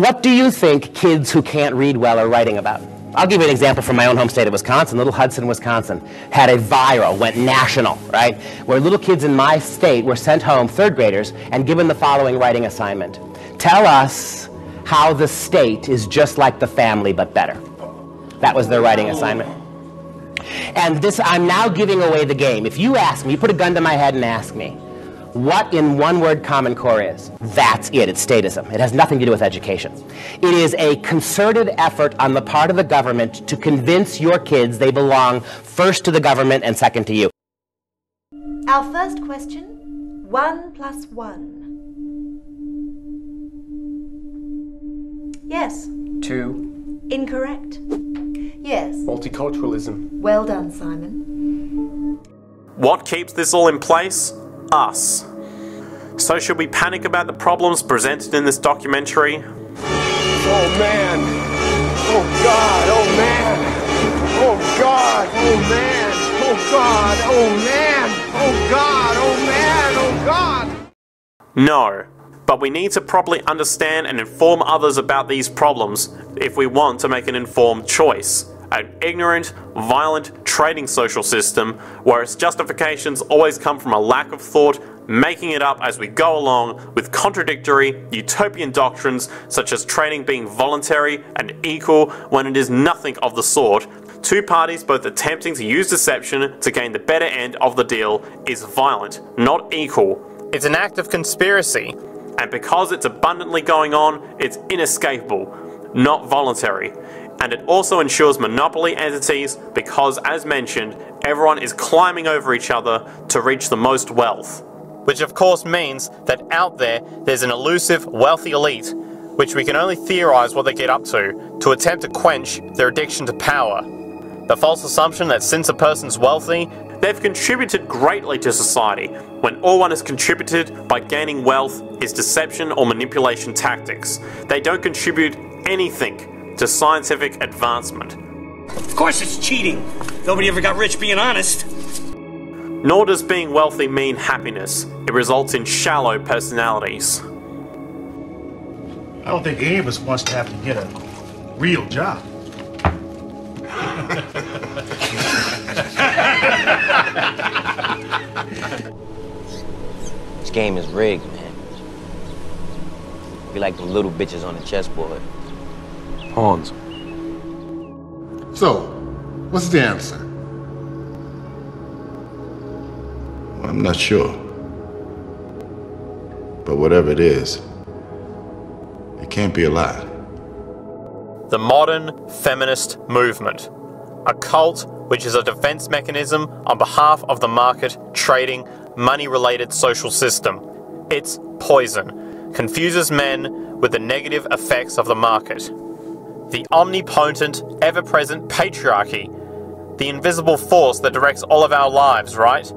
What do you think kids who can't read well are writing about? I'll give you an example from my own home state of Wisconsin. Little Hudson, Wisconsin, had a viral, went national, right? Where little kids in my state were sent home, third graders, and given the following writing assignment. Tell us how the state is just like the family, but better. That was their writing assignment. And this, I'm now giving away the game. If you ask me, you put a gun to my head and ask me, what in one word Common Core is? That's it. It's statism. It has nothing to do with education. It is a concerted effort on the part of the government to convince your kids they belong first to the government and second to you. Our first question, 1 + 1. Yes. 2. Incorrect. Yes. Multiculturalism. Well done, Simon. What keeps this all in place? Us. So should we panic about the problems presented in this documentary? Oh man! Oh God! Oh man! Oh God! Oh man! Oh God! Oh man! Oh God! Oh man! Oh God! No. But we need to properly understand and inform others about these problems if we want to make an informed choice. An ignorant, violent, trading social system where its justifications always come from a lack of thought, making it up as we go along with contradictory, utopian doctrines such as trading being voluntary and equal when it is nothing of the sort. Two parties both attempting to use deception to gain the better end of the deal is violent, not equal. It's an act of conspiracy, and because it's abundantly going on, it's inescapable, not voluntary. And it also ensures monopoly entities because, as mentioned, everyone is climbing over each other to reach the most wealth. Which of course means that out there's an elusive, wealthy elite, which we can only theorize what they get up to attempt to quench their addiction to power. The false assumption that since a person's wealthy, they've contributed greatly to society, when all one has contributed by gaining wealth is deception or manipulation tactics. They don't contribute anything to scientific advancement. Of course it's cheating. Nobody ever got rich being honest. Nor does being wealthy mean happiness. It results in shallow personalities. I don't think any of us wants to have to get a real job. This game is rigged, man. We like the little bitches on the chessboard. Pawns. So, what's the answer? Well, I'm not sure. But whatever it is, it can't be a lie. The modern feminist movement. A cult which is a defense mechanism on behalf of the market, trading, money-related social system. It's poison. Confuses men with the negative effects of the market. The omnipotent, ever-present patriarchy. The invisible force that directs all of our lives, right?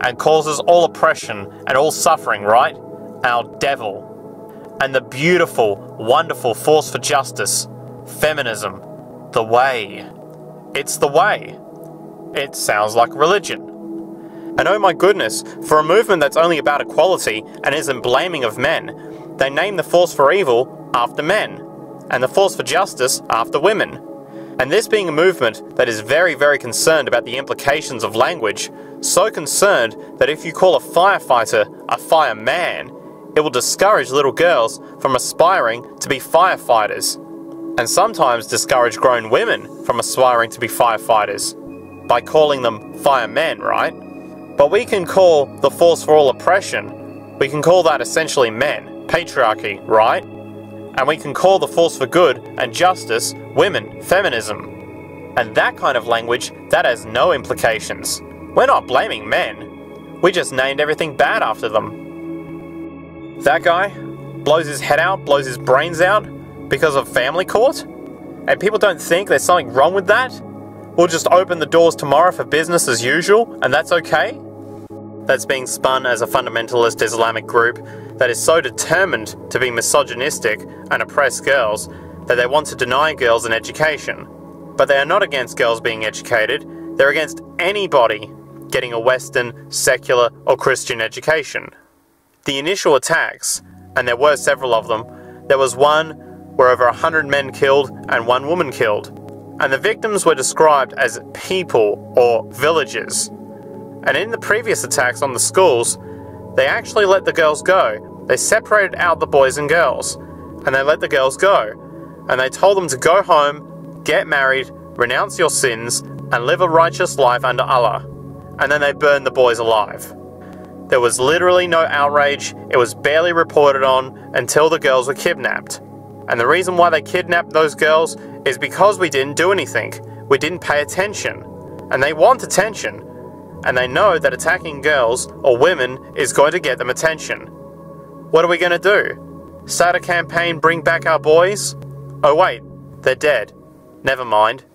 And causes all oppression and all suffering, right? Our devil. And the beautiful, wonderful force for justice. Feminism. The way. It's the way. It sounds like religion. And oh my goodness, for a movement that's only about equality and isn't blaming of men, they name the force for evil after men, and the force for justice after women. And this being a movement that is very, very concerned about the implications of language, so concerned that if you call a firefighter a fireman, it will discourage little girls from aspiring to be firefighters, and sometimes discourage grown women from aspiring to be firefighters, by calling them firemen, right? But we can call the force for all oppression, we can call that essentially men, patriarchy, right? And we can call the force for good and justice women, feminism. And that kind of language, that has no implications. We're not blaming men, we just named everything bad after them. That guy blows his head out, blows his brains out because of family court? And people don't think there's something wrong with that? We'll just open the doors tomorrow for business as usual, and that's okay? That's being spun as a fundamentalist Islamic group that is so determined to be misogynistic and oppress girls that they want to deny girls an education. But they are not against girls being educated, they're against anybody getting a Western, secular or Christian education. The initial attacks, and there were several of them, there was one were over 100 men killed and 1 woman killed. And the victims were described as people or villagers. And in the previous attacks on the schools, they actually let the girls go. They separated out the boys and girls, and they let the girls go. And they told them to go home, get married, renounce your sins, and live a righteous life under Allah. And then they burned the boys alive. There was literally no outrage. It was barely reported on until the girls were kidnapped. And the reason why they kidnapped those girls is because we didn't do anything. We didn't pay attention. And they want attention. And they know that attacking girls or women is going to get them attention. What are we going to do? Start a campaign, bring back our boys? Oh wait, they're dead. Never mind.